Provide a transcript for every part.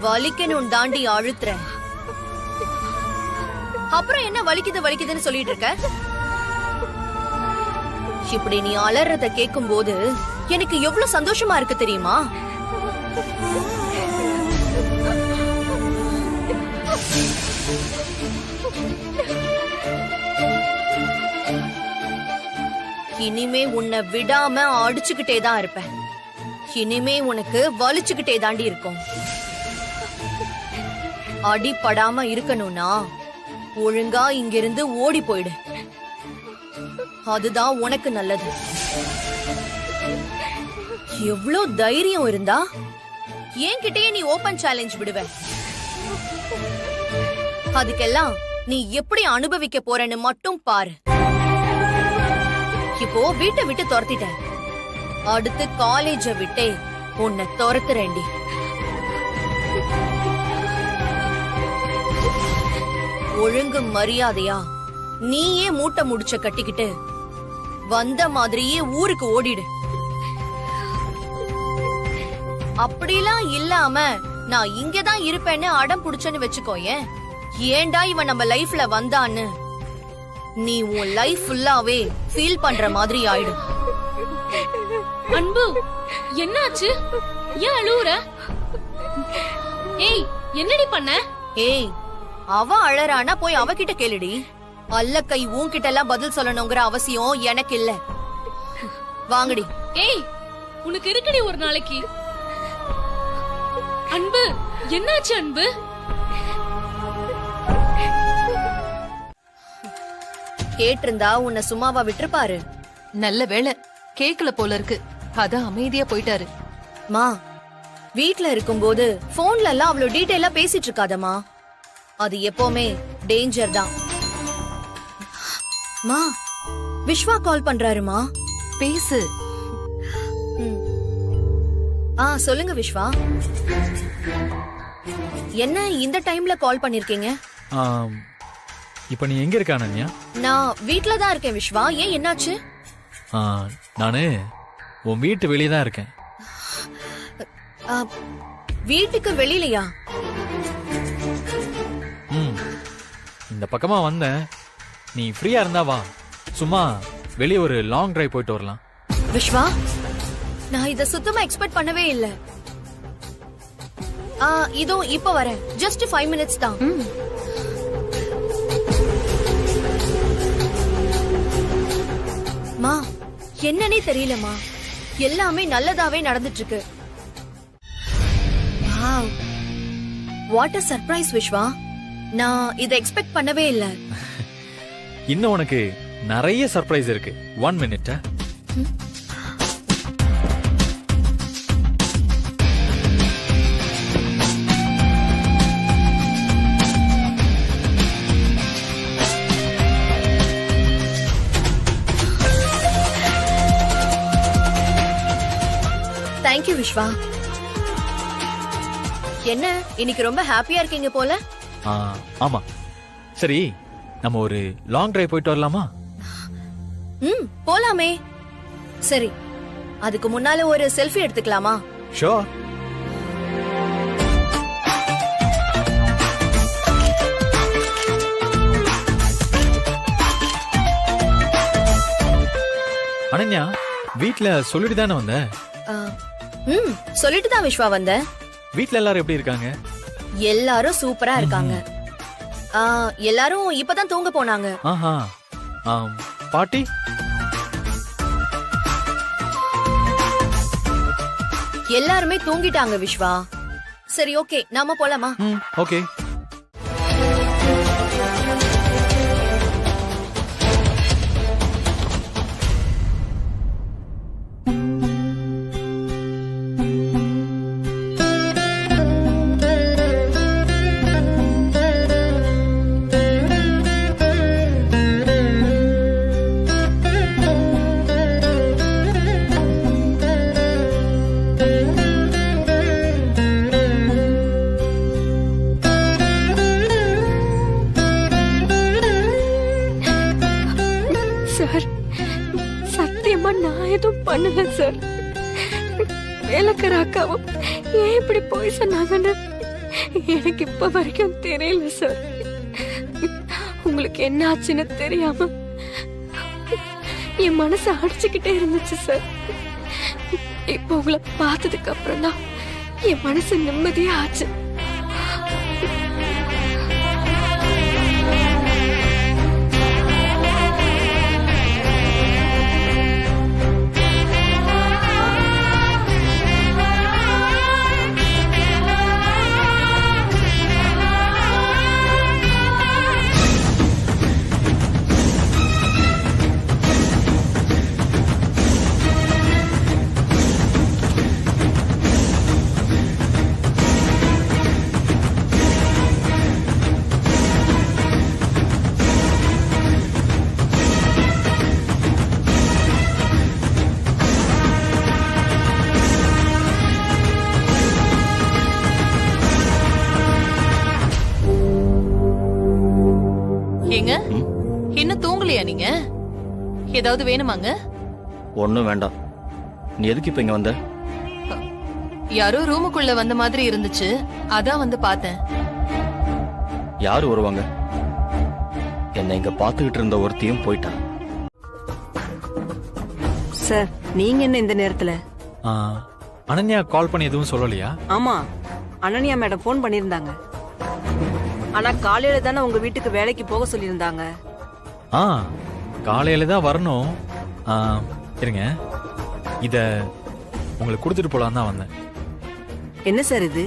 வலிக்கணும் தாண்டி அழுத்துற. அப்புறம் என்ன வலிக்குது வலிக்குதுன்னு சொல்லிட்டு இருக்க? இப்படி நீ அலறத கேட்கும் போது எனக்கு எவ்வளவு சந்தோஷமா இருக்கு தெரியுமா? இனிமே உன்னை விடாம அடிச்சுக்கிட்டே தான் இருப்பேன். இனிமே உனக்கு வலிச்சுக்கிட்டே தாண்டி இருக்கும். அடிப்படாம இருக்கணும்னா ஒழுங்கா இங்கிருந்து ஓடி போயிடு. அதுதான் உனக்கு நல்லது. எவ்ளோ தைரியம் இருந்தா என்கிட்டயே நீ ஓபன் சேலஞ்ச் விடுவ. அதுக்கெல்லாம் நீ எப்படி அனுபவிக்க போறன்னு மட்டும் பாரு. இப்போ வீட்டை விட்டு துரத்திட்ட, அடுத்து காலேஜ விட்டே உன்னை துரத்துறேண்டி. ஒழுங்கு மரியாதையா நீயே மூட்டை முடிச்ச கட்டிக்கிட்டு வந்த மாதிரியே ஊருக்கு ஓடிடு. அப்படிலாம் இல்லாம நான் இங்கதான் இருப்பேன்னு அடம் புடிச்சேன்னு வச்சுக்கோயேன், ஏண்டா இவன் நம்ம லைஃப்ல வந்தான்னு நீ உன் லைஃப் ஃபுல்லாவே ஃபீல் பண்ற மாதிரி ஆயிடும். அன்பு, என்னாச்சு? ஏன் அழுவுற? ஏய், என்னடி பண்ண? ஏய், அவ அழறானா போய் அவகிட்ட கேளுடி. அல்ல கை உன்கிட்ட எல்லாம் பதில் சொல்லணுங்கிற அவசியம் எனக்கு இல்ல. வாங்கடி. ஏய், உனக்கு இருக்குடி ஒரு நாளைக்கு. அன்பு, என்னாச்சு அன்பு? கேட்டிருந்தா உன்னை சும்மாவா விட்டுருப்பாரு? நல்ல வேளை கேக்கல போல இருக்கு, அதான் அமைதியா போயிட்டாரு. மா, வீட்ல இருக்கும்போது போன்ல எல்லாம் அவ்வளவு டீடைலா பேசிட்டு இருக்காதமா. அது எப்பவுமே டேஞ்சர் தான். மா, விஸ்வா கால் பண்றாருமா. பேசு. சொல்லுங்க விஸ்வா. என்ன இந்த டைம்ல கால் பண்ணிருக்கீங்க? இப்ப நீ எங்க இருக்க அனன்யா? நான் வீட்ல தான் இருக்கேன் விஸ்வா. ஏன், என்னாச்சு? நானு உன் வீட்டு வெளியே தான் இருக்கேன். வீட்டுக்கு வெளியிலயா? இந்த பக்கமா வந்தேன். நீ ஃப்ரீயா இருந்தா வா, சும்மா வெளியே ஒரு லாங் டிரைவ் போயிட்டு வரலாம். விஸ்வா, நான் இத சுத்தமா எக்ஸ்பெக்ட் பண்ணவே இல்ல. இதோ இப்ப வரேன். ஜஸ்ட் 5 மினிட்ஸ் தான். மா, என்னன்னே தெரியலமா, எல்லாமே நல்லதாவே நடந்துட்டு இருக்கு. Wow, what a surprise Vishwa. நான் இத எக்ஸ்பெக்ட் பண்ணவே இல்ல. இன்னும் உனக்கு நிறைய சர்ப்ரைஸ் இருக்கு. 1 மினிட். தேங்க்யூ விஸ்வா. என்ன, இன்னைக்கு ரொம்ப ஹாப்பியா இருக்கீங்க போல? ஆமா. சரி, நம்ம ஒரு லாங் டிரைவ் போயிட்டு வரலாமா? போலாமே. சரி, அதுக்கு முன்னால ஒரு செல்ஃபி எடுத்துக்கலாமா? ஷூர். அனன்யா, வீட்ல சொல்லிட்டு தானே வந்த? சொல்லிட்டு தான் விஸ்வா வந்த. வீட்ல எல்லாரும் எப்படி இருக்காங்க? எல்லாரும் சூப்பரா இருக்காங்க. எல்லாரும் இப்பதான் தூங்க போனாங்க. பாட்டி? எல்லாருமே தூங்கிட்டாங்க விஸ்வா. சரி, ஓகே, நாம போலாமா? ஓகே. நான் எதுவும் பண்ணல சார். வேலைக்கார அக்காவும் ஏன் இப்படி போய் சொன்னாங்கன்னு எனக்கு இப்ப வரைக்கும் தெரியல சார். உங்களுக்கு என்ன ஆச்சுன்னு தெரியாம என் மனசு அடிச்சுக்கிட்டே இருந்துச்சு சார். இப்ப உங்களை பார்த்ததுக்கு அப்புறம் தான் என் மனசு நிம்மதியா ஆச்சு. ஏங்க இன்னும் தூங்கலையா நீங்க? ஏதாவது வேணுமாங்க? ஒண்ணும் வேண்டாம். நீ எதுக்கு இப்ப இங்க வந்த? யாரோ ரூமுக்குள்ள வந்த மாதிரி இருந்துச்சு, அதான் வந்து பார்த்தேன். யாரு வருவாங்க? என்னை இங்க பாத்துக்கிட்டு இருந்த ஒருத்தியும் போயிட்டா. சார், நீங்க என்ன இந்த நேரத்துல? ஆ, அனன்யா கால் பண்ணி எதுவும் சொல்லலையா? ஆமா, அனன்யா மேடம் போன் பண்ணிருந்தாங்க. ஆனா காலையில தானே உங்க வீட்டுக்கு வேலைக்கு போக சொல்லியிருந்தாங்க. ஆ, காலையில தான் வரணும். ஆ, இருங்க, இத உங்களுக்கு கொடுத்துட்டு போலாம் தான் வந்தேன். என்ன சார் இது?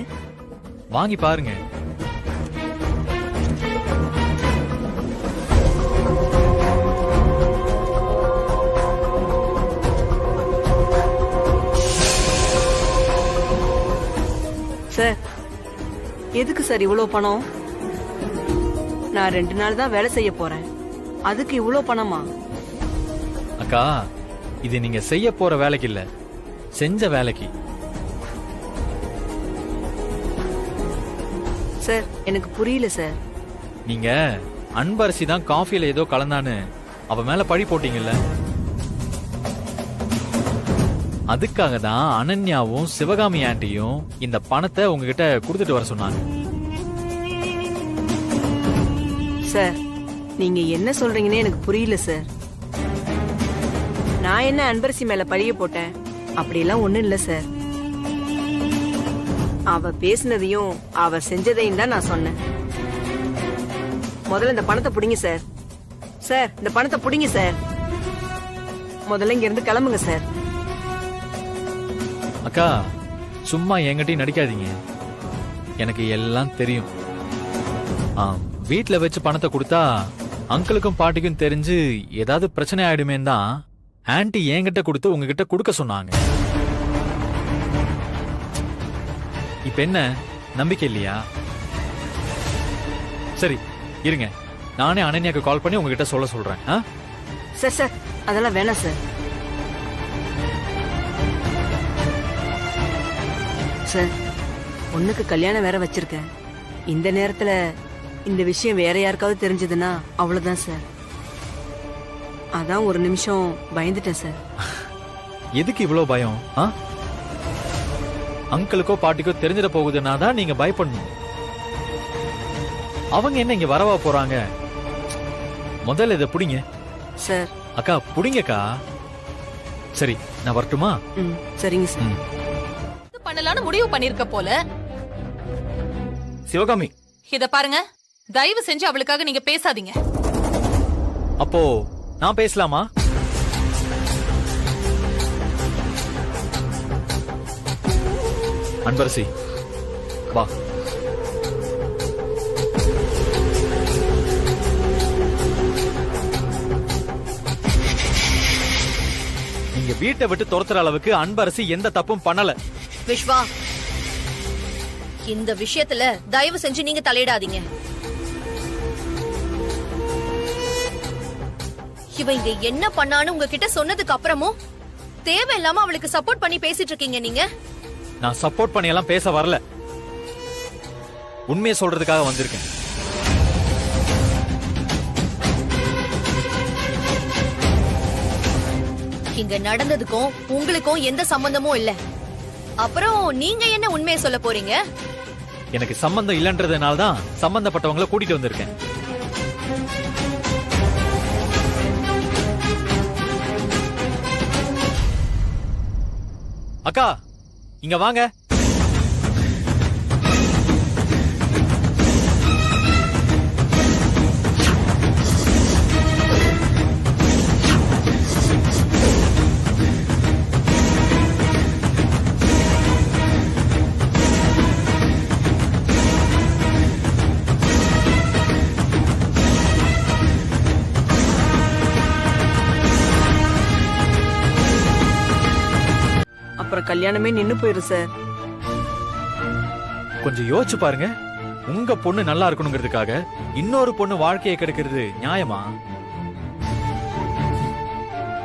வாங்கி பாருங்க. சார், எதுக்கு சார் இவ்வளவு பணம்? நான் 2 நாள் தான் வேலை செய்ய போறேன், அதுக்கு இவ்வளவு பணமா? அக்கா, இது நீங்க செய்ய போற வேலைக்கு இல்ல, செஞ்ச வேலைக்கு. சார், எனக்கு புரியல சார். நீங்க அன்பரசி தான் காஃபில ஏதோ கலந்தான்னு அவ மேல பழி போட்டீங்கல்ல, அதுக்காக தான் அனன்யாவும் சிவகாமி ஆண்டியும் இந்த பணத்தை உங்ககிட்ட கொடுத்துட்டு வர சொன்னாங்க. சார், நீங்க என்ன சொல்றீங்கன்னு எனக்கு புரியல சார். நான் என்ன அன்பரசி மேல பழிய போட்டேன்? அப்படியெல்லாம் ஒண்ணும் இல்ல சார். அவ பேசினதையும் அவ செஞ்சதையும் தான் நான் சொன்னேன். முதல்ல இந்த பணத்தை புடிங்க சார். சார், இந்த பணத்தை புடிங்க சார். முதல்ல இங்க இருந்து கிளம்புங்க சார். அக்கா, சும்மா என்கிட்டயும் நடிக்காதீங்க, எனக்கு எல்லாம் தெரியும். வீட்ல வச்சு பணத்தை கொடுத்தா அங்கிளுக்கும் பாட்டிக்கும் தெரிஞ்சு ஏதாவது பிரச்சனை ஆயிடுமே தான் ஆன்ட்டி என்கிட்ட கொடுத்து உங்ககிட்ட கொடுக்க சொன்னாங்க. இப்ப என்ன, நம்பிக்கை இல்லையா? சரி இருங்க, நானே அனன்யாக்கு கால் பண்ணி உங்ககிட்ட சொல்றேன். சார் சார், அதெல்லாம் வேணாம் சார். சார், பொண்ணுக்கு கல்யாணம் வேற வச்சிருக்கேன். இந்த நேரத்துல இந்த விஷயம் வேற யாருக்காவது தெரிஞ்சதுன்னா அவ்வளவுதான் சார். அதான் ஒரு நிமிஷம் பயந்துட்டேன் சார். எதுக்கு இவ்வளவு பயம்? அங்கிளுக்கோ பாட்டிக்கோ தெரிஞ்சிட போகுதுன்னா தான் நீங்க பயப்படணும். அவங்க என்ன இங்க வரவா போறாங்க? முதல்ல இதை புடிங்க சார். அக்கா, புடிங்கக்கா. சரி, நான் வரட்டுமா? சரிங்க சார். பண்ணலாம்னு முடிவு பண்ணிருக்க போல. சிவகாமி, இத பாருங்க, தயவு செஞ்சு அவளுக்காக நீங்க பேசாதீங்க. அப்போ நான் பேசலாமா? அன்பரசி, வா. நீங்க வீட்டை விட்டு துரத்துற அளவுக்கு அன்பரசி எந்த தப்பும் பண்ணல. விஸ்வா, இந்த விஷயத்துல தயவு செஞ்சு நீங்க தலையிடாதீங்க. இவ இங்க என்ன பண்ணான்னு உங்ககிட்ட சொன்னதுக்கு அப்புறமும் தேவையில்லாம அவளுக்கு சப்போர்ட் பண்ணி பேசிட்டு இருக்கீங்க நீங்க. நான் சப்போர்ட் பண்ணி எல்லாம் பேச வரல, உண்மையை சொல்றதுக்காக வந்திருக்கேன். இங்க நடந்ததுக்கும் உங்களுக்கும் எந்த சம்பந்தமும் இல்ல. அப்புறம் நீங்க என்ன உண்மையை சொல்ல போறீங்க? எனக்கு சம்பந்தம் இல்லைன்றதுனால தான் சம்பந்தப்பட்டவங்கள கூட்டிட்டு வந்திருக்கேன். அக்கா இங்க வாங்க. அப்புறம் கல்யாணமே நின்னு போயிரும் சார். கொஞ்சம் யோசிச்சு பாருங்க. உங்க பொண்ணு நல்லா இருக்கணுங்கிறதுக்காக இன்னொரு பொண்ணு வாழ்க்கையை கெடுக்கிறது நியாயமா?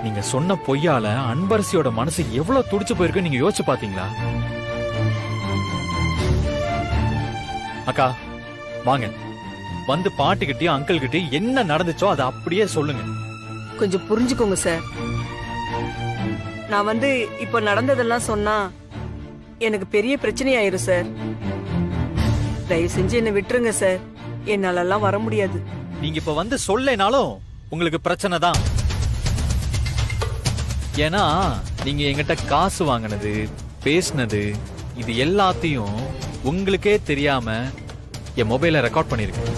நீங்க சொன்ன பொய்யால அன்பரசியோட மனசு எவ்வளவு துடிச்சு போயிருக்கு நீங்க யோசிச்சு பாத்தீங்களா? அக்கா வாங்க, வந்து பாட்டிக்கிட்டயும் அங்கிள் கிட்டயும் என்ன நடந்துச்சோ அதை அப்படியே சொல்லுங்க. கொஞ்சம் புரிஞ்சுக்கோங்க சார். நான் வந்து இப்ப நடந்ததெல்லாம் சொன்னா எனக்கு பெரிய பிரச்சனை ஆயிரும் சார். தயவு செஞ்சு என்ன விட்டுருங்க சார். என்னாலெல்லாம் வர முடியாது. நீங்க இப்ப வந்து சொல்லேனாலும் உங்களுக்கு பிரச்சனை தான். ஏன்னா நீங்க என்கிட்ட காசு வாங்கினது, பேசினது, இது எல்லாத்தையும் உங்களுக்கே தெரியாம என் மொபைல ரெக்கார்ட் பண்ணிருக்கேன்.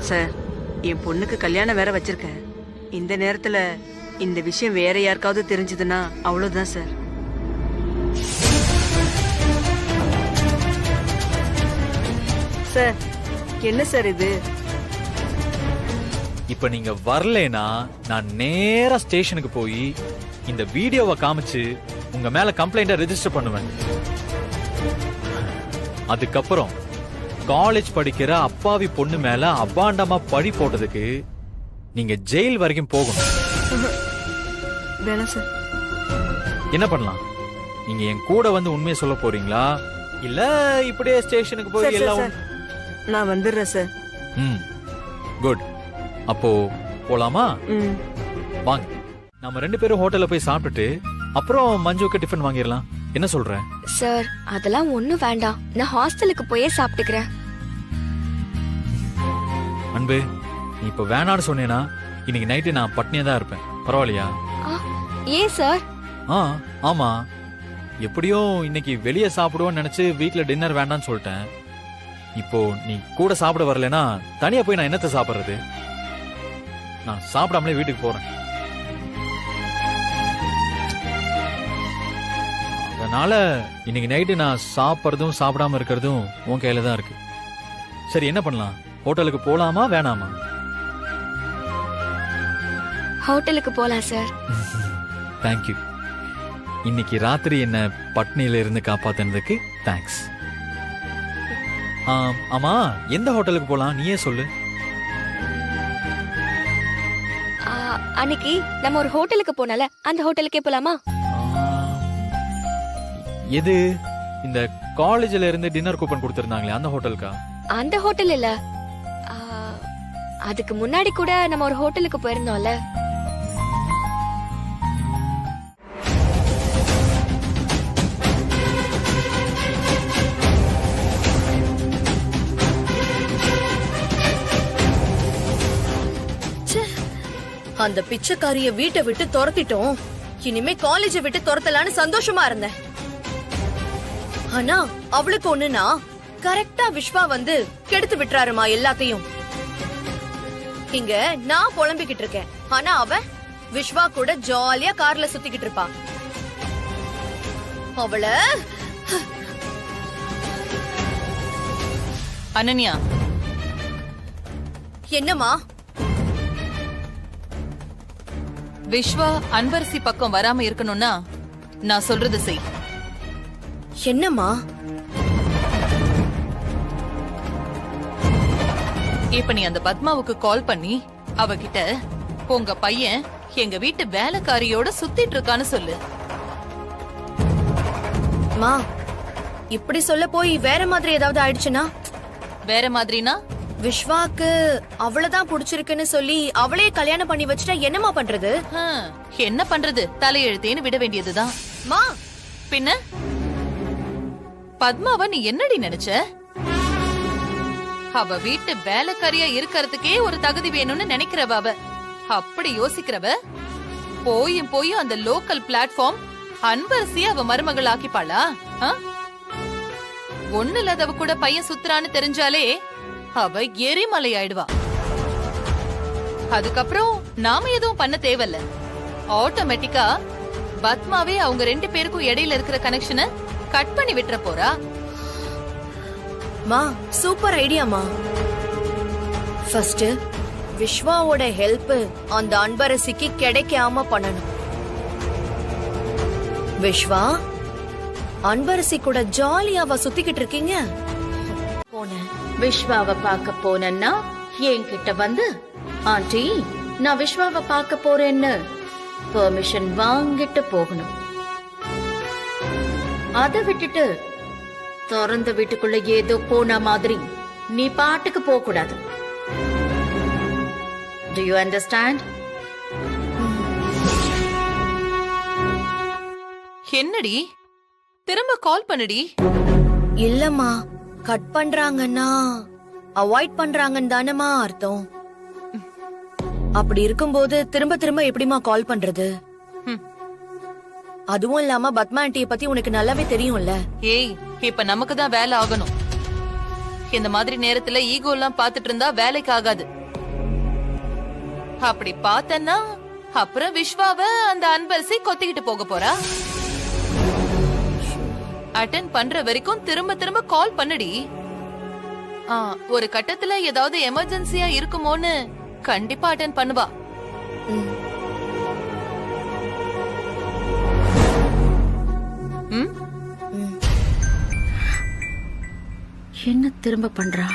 சார், என் பொண்ணுக்கு கல்யாணம் வேற வச்சிருக்கேன். இந்த நேரத்துல இந்த விஷயம் வேற யாருக்காவது தெரிஞ்சதுன்னா அவ்வளவுதான் சார். சார், என்ன சார் இது? இப்ப நீங்க வரலைனா நான் நேரா ஸ்டேஷனுக்கு போய் இந்த வீடியோவை காமிச்சு உங்க மேல கம்ப்ளைண்ட ரெஜிஸ்டர் பண்ணுவேன். அதுக்கப்புறம் காலேஜ் படிக்கிற அப்பாவி பொண்ணு மேல அபாண்டமா பழி போட்டதுக்கு நீங்க ஜெயில் வரைக்கும் போகணும். வேணாம் சார். என்ன பண்ணலாம்? நீங்க என் கூட வந்து உண்மையை சொல்ல போறீங்களா, இல்ல இப்படியே ஸ்டேஷனுக்கு போய் சார், எல்லாம்? சார், நான் வந்துடுறேன் சார். குட். அப்போ போலாமா? ம். வாங்க, நம்ம 2 பேரும் ஹோட்டல்ல போய் சாப்பிட்டுட்டு அப்புறம் மஞ்சுக்கு டிஃபன் வாங்கிடலாம். என்ன சொல்ற? சார், அதெல்லாம் ஒண்ணும் வேண்டாம். நான் ஹாஸ்டலுக்கு போயே சாப்பிட்டுக்கிறேன். அன்பு, நீ இப்ப வேணான்னு சொன்னேனா இன்னைக்கு நைட்டு நான் பட்னியா தான் இருப்பேன். பரவாயில்லையா? ஏன் சார்? ஆமா, எப்படியும் இன்னைக்கு வெளியே சாப்பிடுவோம்னு நினைச்சு வீட்ல டின்னர் வேண்டாம்னு சொல்லிட்டேன். இப்போ நீ கூட சாப்பிட வரலனா தனியா போய் நான் என்னத்தை சாப்பிடுறது? நான் சாப்பிடாமலே வீட்டுக்கு போறேன். அதனால இன்னைக்கு நைட்டு நான் சாப்பிட்றதும் சாப்பிடாம இருக்கிறதும் உன் கையில தான் இருக்கு. சரி, என்ன பண்ணலாம்? ஹோட்டலுக்கு போலாமா வேணாமா? ஹோட்டலுக்கு போலாம் சார். தேங்க்யூ. இன்னைக்கு ராத்திரி என்ன பட்னியில இருந்து காப்பாத்தினதுக்கு தேங்க்ஸ். ஆமா, எந்த ஹோட்டலுக்கு போலாம் நீயே சொல்லு. அன்னைக்கு நம்ம ஒரு ஹோட்டலுக்கு போனால அந்த ஹோட்டலுக்கே போலாமா? எது? இந்த காலேஜ்ல இருந்து டின்னர் கூப்பன் கொடுத்திருந்தாங்களே அந்த ஹோட்டலுக்கா? அந்த ஹோட்டல் இல்ல, அதுக்கு முன்னாடி கூட நம்ம ஒரு ஹோட்டலுக்கு போயிருந்தோம்ல. அந்த பிச்சைக்காரிய வீட்டை விட்டு துரத்திட்டோம். இனிமே காலேஜை விட்டு துரத்தலான்னு சந்தோஷமா இருந்தேன். ஆனா அவளுக்கு ஒண்ணுனா கரெக்டா விஸ்வா வந்து கெடுத்து விட்டுறாருமா எல்லாத்தையும். இங்க நான் புலம்பிக்கிட்டு இருக்கேன், ஆனா அவ விஸ்வா கூட ஜாலியா கார்ல சுத்திக்கிட்டு இருப்பா. அவள அனன்யா, என்னமா? விஸ்வா அன்பரசி பக்கம் வராம இருக்கணும்னா நான் சொல்றது செய். என்னம்மா? இப்ப நீ அந்த பத்மாவுக்கு கால் பண்ணி அவகிட்ட உங்க பையன் எங்க வீட்டு வேலைக்காரியோட சுத்திட்டு இருக்கான்னு சொல்லு. மா, இப்படி சொல்ல போய் வேற மாதிரி ஏதாவது ஆயிடுச்சுன்னா? வேற மாதிரினா விஸ்வாக்கு அவளதான் புடிச்சிருக்குன்னு சொல்லி அவளே கல்யாணம் பண்ணி வச்சுட்டா என்னமா பண்றது? என்ன பண்றது, தலையெழுத்தேன்னு விட வேண்டியதுதான். மா பின்ன பத்மாவ நீ என்னடி நினைச்ச? அவ வீட்டு வேலைக்காரியா இருக்கறதுக்கே ஒரு தகுதி வேணும்னு நினைக்கிறவ அவ. அப்படி யோசிக்கிறவ போயும் போயும் அந்த லோக்கல் பிளாட்ஃபார்ம் அன்பரசிய அவ மருமகள் ஆக்கிப்பாளா? ஒண்ணு இல்லாதவ கூட பையன் சுத்துறான்னு தெரிஞ்சாலே அவ எரிமலை ஆயிடுவா. அதுக்கப்புறம் நாம எதுவும் பண்ண தேவையில்ல. ஆட்டோமேட்டிக்கா பத்மாவே அவங்க 2 பேருக்கும் இடையில இருக்கிற கனெக்ஷனை கட் பண்ணி விட்டுற போறா. மா சூப்பர் ஐடியாமா. ஃபர்ஸ்ட் விஸ்வாவோட ஹெல்ப் அந்த அன்பரசிக்கு கிடைக்காம பண்ணணும். விஸ்வா அன்பரசி கூட ஜாலியாவா சுத்திக்கிட்டு இருக்கீங்க? போனேன் விஸ்வாவை பார்க்க போனேன்னா என்கிட்ட வந்து ஆண்டி நான் விஸ்வாவை பார்க்க போறேன்னு பெர்மிஷன் வாங்கிட்டு போகணும். அதை விட்டுட்டு திறந்த வீட்டுக்குள்ள ஏதோ போன மாதிரி நீ பாட்டுக்கு போக கூடாது. Do you understand? என்னடி திரும்ப கால் பண்ணுடி. இல்லம்மா, கட் பண்றாங்கன்னா அவாய்ட் பண்றாங்கன்னு தானமா அர்த்தம். அப்படி இருக்கும்போது திரும்ப திரும்ப எப்படிமா கால் பண்றது? அதுவும் இல்லாம பத்மா ஆண்டியை பத்தி உனக்கு நல்லாவே தெரியும்ல. ஏய், இப்ப நமக்கு தான் வேலை ஆகணும். இந்த மாதிரி நேரத்துல ஈகோ எல்லாம் பாத்துட்டு இருந்தா வேலைக்கு ஆகாது. அப்படி பார்த்தன்னா அப்புறம் விஸ்வாவ அந்த அன்பரசி கொத்திக்கிட்டு போக போறா. அட்டென்ட் பண்ற வரைக்கும் திரும்ப திரும்ப கால் பண்ணுடி. ஒரு கட்டத்துல ஏதாவது எமர்ஜென்சியா இருக்குமோன்னு கண்டிப்பா அட்டென்ட் பண்ணுவா. என்ன திரும்ப பண்றா?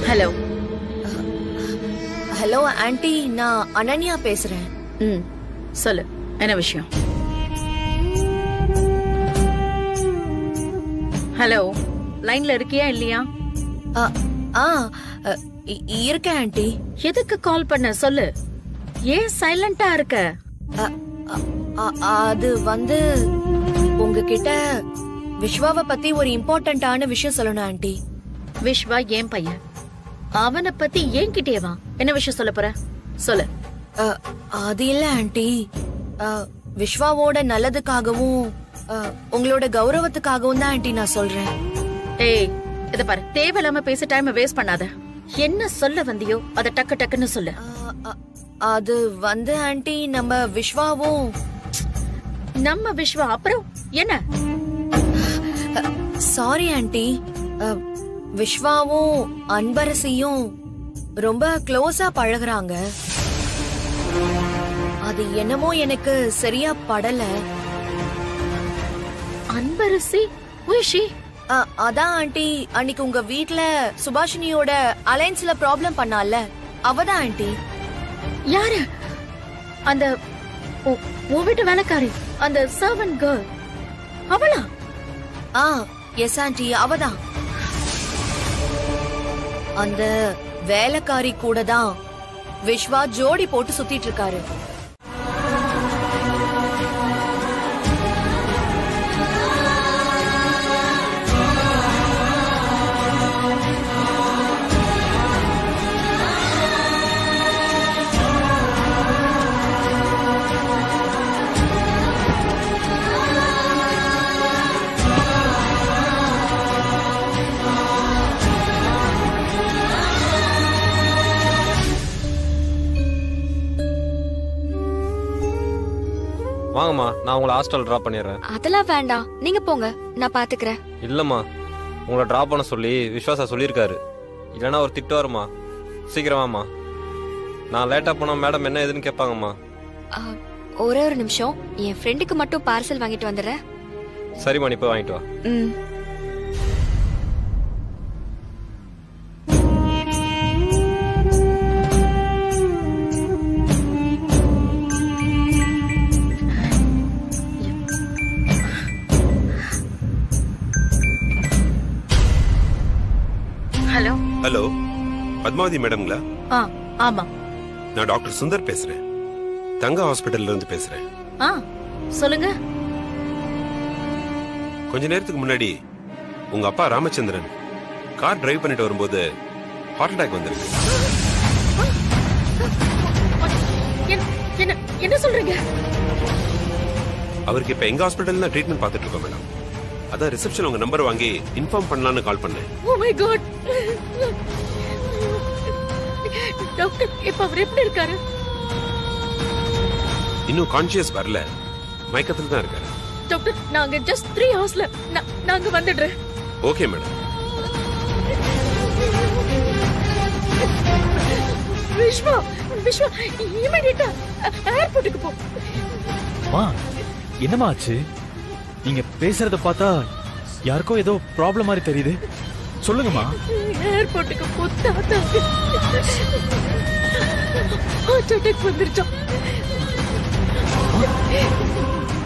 ஹலோ ஹலோ ஆண்டி, நான் அனன்யா பேசுறேன். சொல்லு, என்ன விஷயம்? ஹலோ, லைன்ல இருக்கியா இல்லையா? இருக்கேன் ஆண்டி. எதுக்கு கால் பண்ண சொல்லு. ஏன் சைலண்டா இருக்க? அது வந்து உங்ககிட்ட விஸ்வாவை பத்தி ஒரு இம்பார்ட்டன்டான விஷயம் சொல்லணும் ஆண்டி. விஸ்வா ஏன் பையன், அவனை பத்தி என்கிட்டயே வா. என்ன விஷயம் சொல்ல போற சொல்லு. அது இல்ல ஆண்டி, விஸ்வாவோட நல்லதுக்காகவும் உங்களோட கௌரவத்துக்காகவும் தான் ஆண்டி நான் சொல்றேன். ஏய், இத பாரு, தேவையில்லாம பேச டைம் வேஸ்ட் பண்ணாத. என்ன சொல்ல வந்தியோ அத டக்கு டக்குன்னு சொல்லு. அது வந்து ஆண்டி, நம்ம விஸ்வாவும் அப்புறம் என்ன? சாரி ஆண்டி, விஸ்வாவும் அன்பரசியும் ரொம்ப க்ளோஸா பழகுறாங்க. அது என்னமோ எனக்கு சரியா படல. அன்பரசி அதான் ஆண்டி, அன்னைக்கு உங்க வீட்ல சுபாஷினியோட அலைன்ஸ்ல ப்ராப்ளம் பண்ணால, அவதான் ஆண்டி. யாரு? அந்த உன் வீட்டு வேலைக்காரி, அந்த சர்வன்ட் கேர்ள், அவளா? எஸ் ஆண்டி, அவதான். அந்த வேலைக்காரி கூட தான் விஸ்வா ஜோடி போட்டு சுத்திட்டு இருக்காரு. வாங்கம்மா, நான் உங்களை ஹாஸ்டல் டிராப் பண்ணிடுறேன். அதெல்லாம் வேண்டாம், நீங்க போங்க, நான் பாத்துக்கிறேன். இல்லம்மா, உங்களை டிராப் பண்ண சொல்லி விஸ்வாசா சொல்லியிருக்காரு. இல்லைன்னா ஒரு திட்டு வருமா. சீக்கிரமாம்மா, நான் லேட்டா போனா மேடம் என்ன ஏதுன்னு கேட்பாங்கம்மா. ஒரே ஒரு நிமிஷம், என் ஃப்ரெண்டுக்கு மட்டும் பார்சல் வாங்கிட்டு வந்துடுறேன். சரிம்மா, நீ போய் வாங்கிட்டு வா. ஹலோ, பத்மாவதி மேடம்ங்களா? ஆமா. நான் டாக்டர் சுந்தர் பேசுறேன். தங்க ஹாஸ்பிடல்ல இருந்து பேசுறேன். சொல்லுங்க. கொஞ்ச நேரத்துக்கு முன்னாடி உங்க அப்பா ராமச்சந்திரன் கார் டிரைவ் பண்ணிட்டு வரும்போது ஹார்ட் அட்டாக் வந்திருக்கு. என்ன சொல்றீங்க? அவருக்கு இப்ப எங்க ஹாஸ்பிடல்ல ட்ரீட்மெண்ட் பார்த்துட்டு இருக்கோம் மேடம். அதான் ரிசப்ஷன் உங்க நம்பர் வாங்கி இன்ஃபார்ம் பண்ணலாம்னு கால் பண்ணேன். Oh my God. டாக்டர், இப்ப அவர் எப்படி இருக்காரு? இன்னும் கான்ஷியஸ் வரல, மயக்கத்துல தான் இருக்காரு. டாக்டர், நாங்க ஜஸ்ட் 3 ஹவர்ஸ்ல நாங்க வந்துடுறேன். Okay madam. விஸ்வா, இமிடியேட்டா ஏர்போர்ட்டுக்கு போ. மா, என்னமா ஆச்சு? நீங்க பேசுறத பார்த்தா யாருக்கோ ஏதோ ப்ராப்ளம் மாதிரி தெரியுது. சொல்லுங்கம்மா. ஏர்போர்ட்டுக்கு போ தாத்தா. Heart attack வந்துருச்சோம்.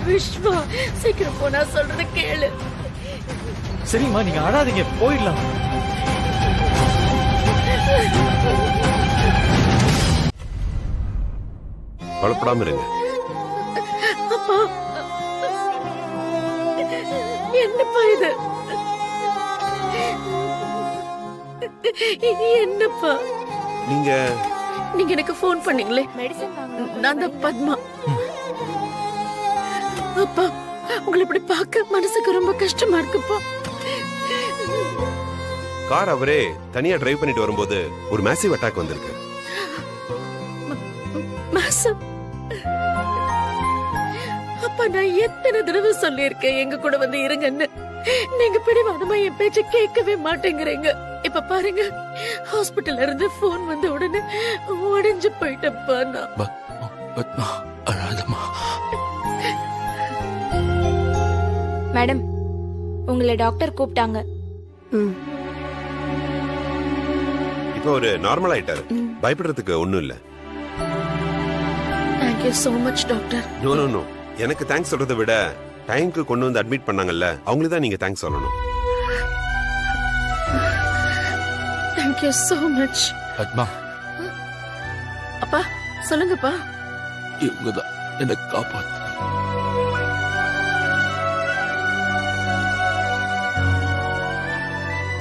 விஸ்வா, சீக்கிரம் போனா சொல்றத கேளு. சரிம்மா, நீங்க அழாதீங்க, போயிடலாம். கவலைப்படாம இருங்க. அப்பா, என்னப்பா இது? என்னப்பா நீங்க எனக்கு போன் பண்ணீங்களே, நான் தான் பத்மா. அப்பா, உங்களை இப்படி பார்க்க மனசுக்கு ரொம்ப கஷ்டமா இருக்குப்பா. கார் அவரே தனியா டிரைவ் பண்ணிட்டு வரும்போது ஒரு மேசிவ் அட்டாக் வந்திருக்கு. அப்பா, நான் எத்தனை தடவை சொல்லியிருக்கேன் எங்க கூட வந்து இருங்கன்னு. நீங்க பிடிவாதமா என் பேச்ச கேட்கவே மாட்டேங்கிறீங்க. இப்ப பாருங்க, ஹாஸ்பிட்டல்ல இருந்து போன் வந்த உடனே உடைஞ்சு போயிட்டப்பா நான். மேடம், உங்களை டாக்டர் கூப்பிட்டாங்க. இப்போ ஒரு நார்மல் ஆயிட்டாரு, பயப்படுறதுக்கு ஒண்ணும் இல்ல. Thank you so much doctor. No, எனக்கு தேங்க்ஸ் சொல்றதை விட டைம்க்கு கொண்டு வந்து அட்மிட் பண்ணாங்கல்ல, அவங்களுக்கு தான் நீங்க தேங்க்ஸ் சொல்லணும். Thank you so much. Padma, அப்பா சொல்லுங்கப்பா. இவங்க தான் என்ன காப்பாத்து.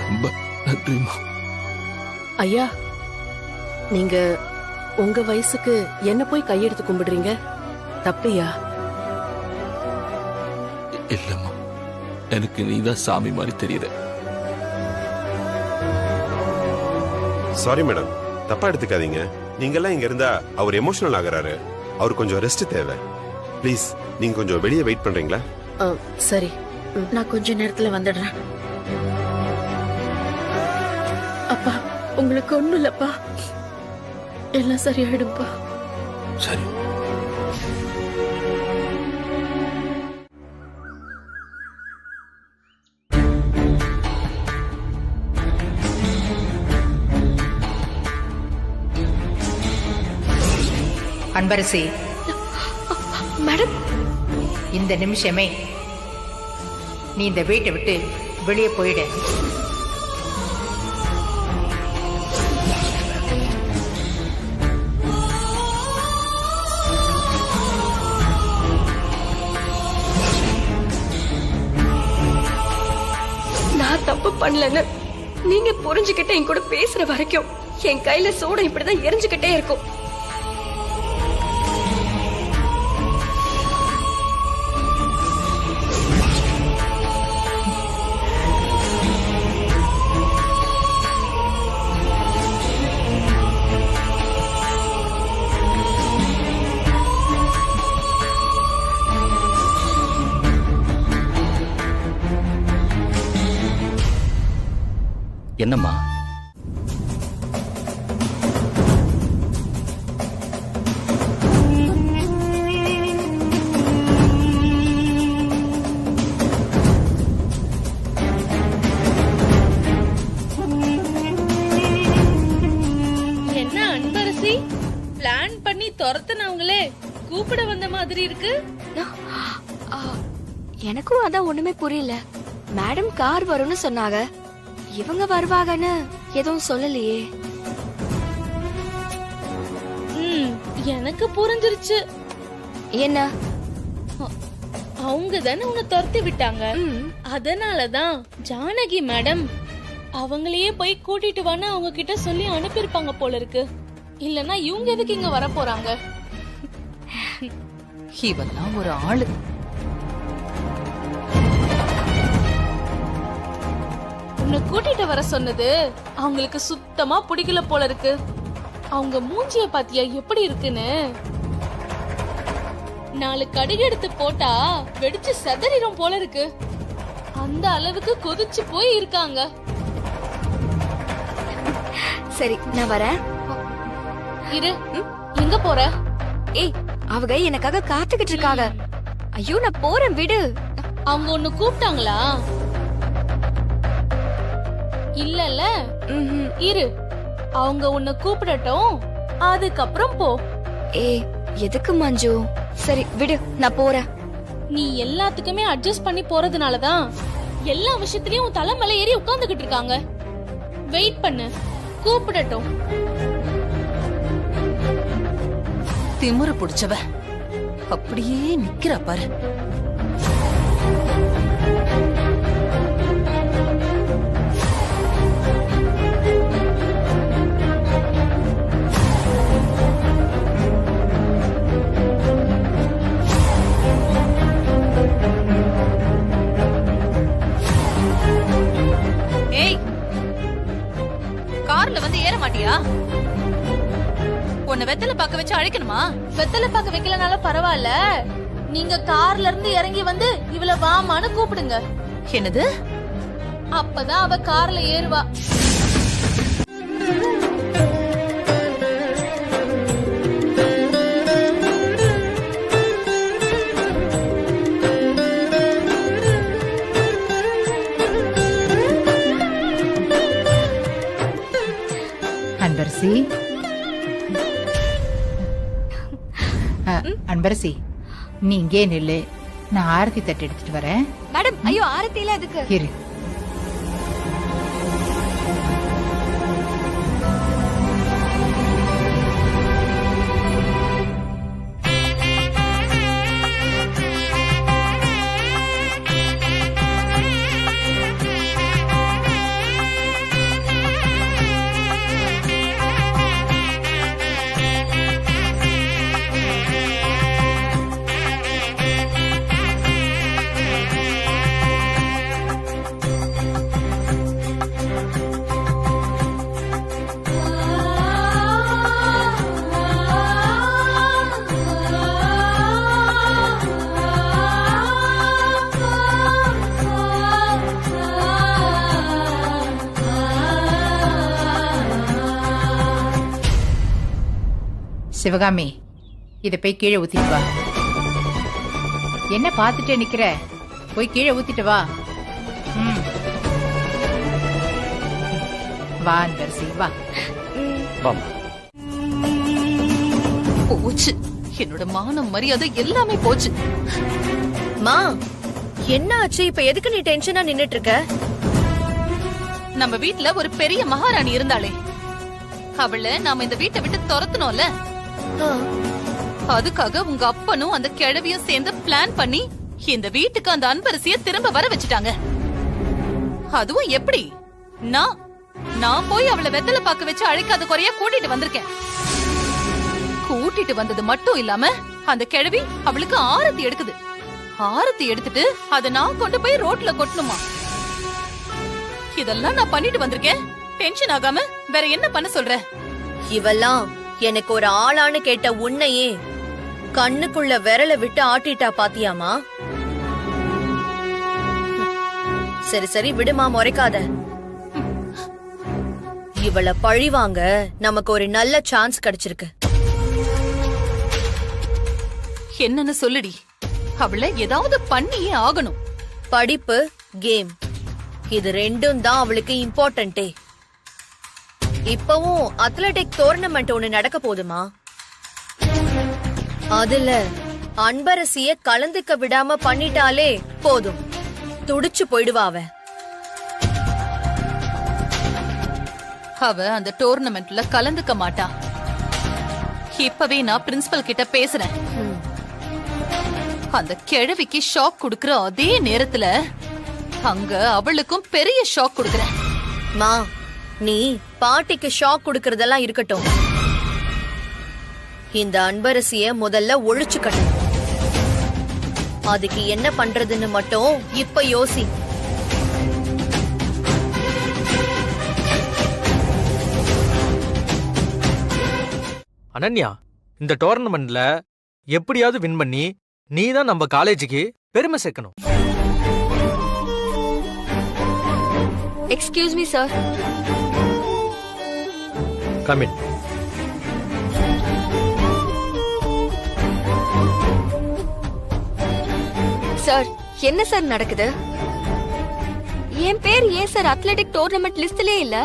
ரொம்ப நன்றிமா. ஐயா, நீங்க உங்க வயசுக்கு என்ன போய் கையெடுத்து கும்பிடுறீங்க? தப்பியா? இல்லம்மா, எனக்கு நீதான் சாமி மாதிரி தெரியுற. சாரி மேடம், தப்பா எடுத்துக்காதீங்க. நீங்க எல்லாம் இங்க இருந்தா அவர் எமோஷனல் ஆகுறாரு. அவர் கொஞ்சம் ரெஸ்ட் தேவை. ப்ளீஸ், நீங்க கொஞ்சம் வெளியே வெயிட் பண்றீங்களா? சரி, நான் கொஞ்ச நேரத்துல வந்துடுறேன். அப்பா, உங்களுக்கு ஒண்ணும் இல்லப்பா, எல்லாம் சரியாயிடும்பா. சரி. அன்பரசி மேடம், இந்த நிமிஷமே நீ இந்த வீட்டை விட்டு வெளியே போயிடு. நான் தப்பு பண்ணலன்னு நீங்க புரிஞ்சுக்கிட்டு என் கூட பேசுற வரைக்கும் என் கையில சூடம் இப்படிதான் எரிஞ்சுக்கிட்டே இருக்கும். என்னம்மா? என்ன அன்பரசி, பிளான் பண்ணி துரத்துனவங்களே கூப்பிட வந்த மாதிரி இருக்கு. எனக்கும் அதான் ஒண்ணுமே புரியல. மேடம் கார் வரும்னு சொன்னாங்க, இவங்க வருவாங்கன்னு எதுவும் சொல்லலையே. எனக்கு புரிஞ்சிருச்சு. என்ன? அவங்க தானே உன்னை துரத்தி விட்டாங்க. அதனாலதான் ஜானகி மேடம் அவங்களையே போய் கூட்டிட்டு வான்னு அவங்க கிட்ட சொல்லி அனுப்பியிருப்பாங்க போல இருக்கு. இல்லனா இவங்க எதுக்கு இங்க வர போறாங்க? இவெல்லாம் ஒரு ஆளு. உன்னை கூட்டிட்டு வர சொன்னது அவங்களுக்கு சுத்தமா பிடிக்கல போல இருக்கு. அவங்க மூஞ்சிய பாத்தியா எப்படி இருக்குன்னு? 4 கடுகு எடுத்து போட்டா வெடிச்சு செதறிடும் போல இருக்கு. அந்த அளவுக்கு கொதிச்சு போய் இருக்காங்க. சரி, நான் வரேன். இரு, எங்க போற? ஏய், அவங்க எனக்காக காத்துக்கிட்டு இருக்காங்க. ஐயோ, நான் போறேன், விடு. அவங்க ஒண்ணு கூப்பிட்டாங்களா? இல்லல்ல. இரு, அவங்க உன்னை கூப்பிடட்டும், அதுக்கப்புறம் போ. ஏய், எதுக்கு மஞ்சு? சரி விடு, நான் போறேன். நீ எல்லாத்துக்குமே அட்ஜஸ்ட் பண்ணி போறதுனாலதான் எல்லா விஷயத்திலயும் உன் தலை மேல ஏறி உட்கார்ந்துகிட்டு இருக்காங்க. வெயிட் பண்ணு, கூப்பிடட்டும். திமிரு புடிச்சவ அப்படியே நிக்கிறா பாரு. ஏய், கார்ல வந்து ஏற மாட்டியா? உன்னை வெத்தலை பாக்க வச்சு அழைக்கணுமா? வெத்தலை பாக்க வைக்கலனாலும் பரவாயில்ல, நீங்க கார்ல இருந்து இறங்கி வந்து இவள வாமான்னு கூப்பிடுங்க. என்னது? அப்பதான் அவ கார்ல ஏறுவா. அன்பரசி, அன்பரசி, நீ இங்கே நில்லு, நான் ஆரத்தி தட்டு எடுத்துட்டு வரேன். மேடம், ஐயோ, ஆரத்தில அதுக்கு இரு. சிவகாமி, இத போய் கீழே ஊத்திட்டு வா. என்ன பாத்துட்டே நிக்கிற? போய் கீழே ஊத்திட்டு வா. வா அன்பரசி, வா. போச்சு, என்னோட மானம் மரியாதை எல்லாமே போச்சு. மா, என்ன ஆச்சு? இப்ப எதுக்கு நீ டென்ஷனா நின்னுட்டு இருக்க? நம்ம வீட்ல ஒரு பெரிய மகாராணி இருந்தாளே, அவளை நாம இந்த வீட்டை விட்டு துரத்தணும்ல. அதுக்காக உங்க அப்பனும் அந்த கிழவியும் சேர்ந்து பிளான் பண்ணி இந்த வீட்டுக்கு அந்த அன்பரசிய திரும்ப வர வச்சுட்டாங்க. அதுவும் எப்படி? நான் போய் அவளை வெத்தலை பாக்க வச்சு அழைக்காத குறையா கூட்டிட்டு வந்திருக்கேன். கூட்டிட்டு வந்தது மட்டும் இல்லாம அந்த கிழவி அவளுக்கு ஆரத்தி எடுக்குது. ஆரத்தி எடுத்துட்டு அத நான் கொண்டு போய் ரோட்ல கொட்டணுமா? இதெல்லாம் நான் பண்ணிட்டு வந்திருக்கேன். டென்ஷன் ஆகாம வேற என்ன பண்ண சொல்ற? இவெல்லாம் எனக்கு ஒரு ஆளான்னு கேட்ட உன்னையே கண்ணுக்குள்ள விரல விட்டு ஆட்டிட்டா பாத்தியாமா? சரி சரி விடுமா, முறைக்காத. இவளை பழிவாங்க நமக்கு ஒரு நல்ல சான்ஸ் கிடைச்சிருக்கு. என்னன்னு சொல்லுடி. அவளை ஏதாவது பண்ணியே ஆகணும். படிப்பு, கேம், இது ரெண்டும் தான் அவளுக்கு இம்பார்ட்டன்டே. இப்பவும் அத்லெட்டிக் டோர்னமெண்ட் ஒண்ணு நடக்க போதுமா? அதுல அன்பரசிய கலந்துக்க விடாம பண்ணிட்டாலே போதும், துடிச்சு போயிடுவா அவ. அவ அந்த டோர்னமெண்ட்ல கலந்துக்க மாட்டா. இப்பவே நான் பிரின்சிபல் கிட்ட பேசுறேன். அந்த கிழவிக்கு ஷாக் கொடுக்கற அதே நேரத்துல அங்க அவளுக்கும் பெரிய ஷாக் கொடுக்கறேன். மா, நீ பாட்டிக்கு ஷாக் கொடுக்கறதெல்லாம் இருக்கட்டும். இந்த அன்பரசிய முதல்ல ஒழிச்சுக்கணும். அதுக்கு என்ன பண்றதுன்னு மட்டும் இப்ப யோசி. அனன்யா, இந்த டோர்னமெண்ட்ல எப்படியாவது வின் பண்ணி நீ தான் நம்ம காலேஜுக்கு பெருமை சேர்க்கணும். Excuse me sir. Come in. Sir, என்ன சார் நடக்குது? என் பேர் ஏன் சார் அத்லெட்டிக் டோர்னமெண்ட் லிஸ்ட்லயே இல்ல?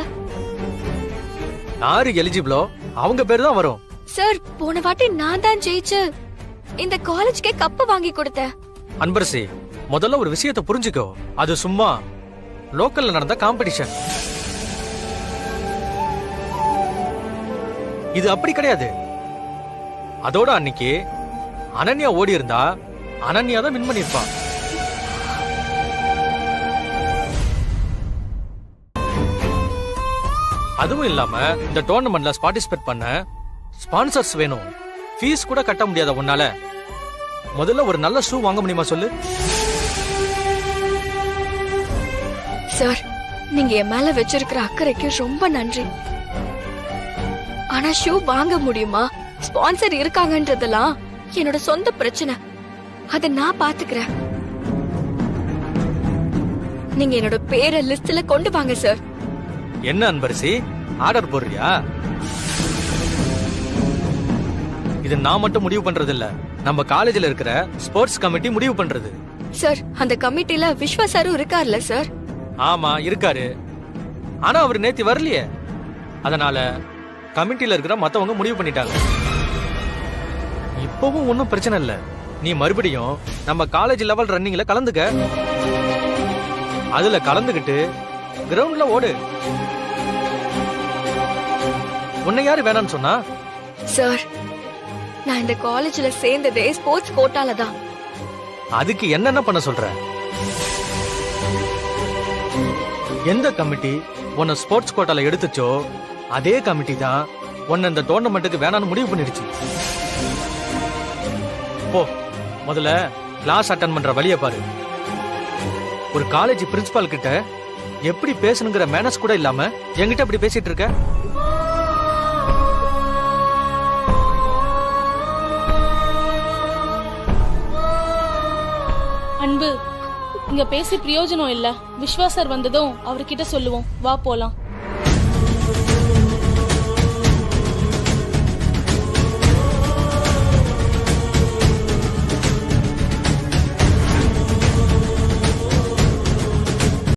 யாரு எலிஜிபிளோ அவங்க பேர் தான் வரும். சார், போன வாட்டி நான் தான் ஜெயிச்சு இந்த காலேஜ்க்கே கப்பு வாங்கி கொடுத்தேன். அன்பரசி, முதல்ல ஒரு விஷயத்தை புரிஞ்சுக்கோ. அது சும்மா லோக்கல்ல நடந்த காம்படிஷன். இது அப்படி கிடையாது. அதோட அன்னைக்கு அனன்யா ஓடி இருந்தா அனன்யா தான் வின் பண்ணிருப்பா. அதுவும் இல்லாம இந்த டோர்னமெண்ட்ல பார்ட்டிசிபேட் பண்ண ஸ்பான்சர்ஸ் வேணும். ஃபீஸ் கூட கட்ட முடியாத உன்னால முதல்ல ஒரு நல்ல ஷூ வாங்க முடியுமா சொல்லு? சார், நீங்க என் மேல வச்சிருக்கிற அக்கறைக்கு ரொம்ப நன்றி. ஆனா ஷூ வாங்க முடியுமா, ஸ்பான்சர் இருக்காங்கன்றதெல்லாம் என்னோட சொந்த பிரச்சனை. அத நான் பாத்துக்கிறேன். நீங்க என்னோட பேரை லிஸ்ட்ல கொண்டு வாங்க சார். என்ன அன்பரசி, ஆர்டர் போடுறியா? இது நான் மட்டும் முடிவு பண்றது இல்ல, நம்ம காலேஜ்ல இருக்கிற ஸ்போர்ட்ஸ் கமிட்டி முடிவு பண்றது. சார், அந்த கமிட்டில விஸ்வா சாரும் இருக்கார்ல சார்? ஆமா இருக்காரு. ஆனா அவர் நேத்து வரலையே. அதனால கமிட்டில இருக்கிற மத்தவங்க முடிவு பண்ணிட்டாங்க. இப்பவும் ஒன்னும் பிரச்சனை இல்ல. நீ மறுபடியும் நம்ம காலேஜ் லெவல் ரன்னிங்ல கலந்துக்க. அதுல கலந்துகிட்டு கிரவுண்ட்ல ஓடு. உன்னை யாரு வேணான்னு சொன்னா? சார், நான் இந்த காலேஜ்ல சேர்ந்ததே ஸ்போர்ட்ஸ் கோட்டால தான். அதுக்கு என்னென்ன பண்ண சொல்ற? எந்த கமிட்டி உன்னை ஸ்போர்ட்ஸ் கோட்டால எடுத்துச்சோ அதே கமிட்டி தான் உன்னை இந்த டோர்னமெண்ட்டுக்கு வேணான்னு முடிவு பண்ணிடுச்சு. போ, முதல்ல கிளாஸ் அட்டெண்ட் பண்ற வழிய பாரு. ஒரு காலேஜ் பிரின்சிபால் கிட்ட எப்படி பேசணுங்கிற மேனஸ் கூட இல்லாம என்கிட்ட இப்படி பேசிட்டு இருக்க? அன்பு, இங்க பேசி பிரயோஜனம் இல்ல. விஸ்வா சார் வந்ததும் அவர்கிட்ட சொல்லுவோம். வா போலாம்.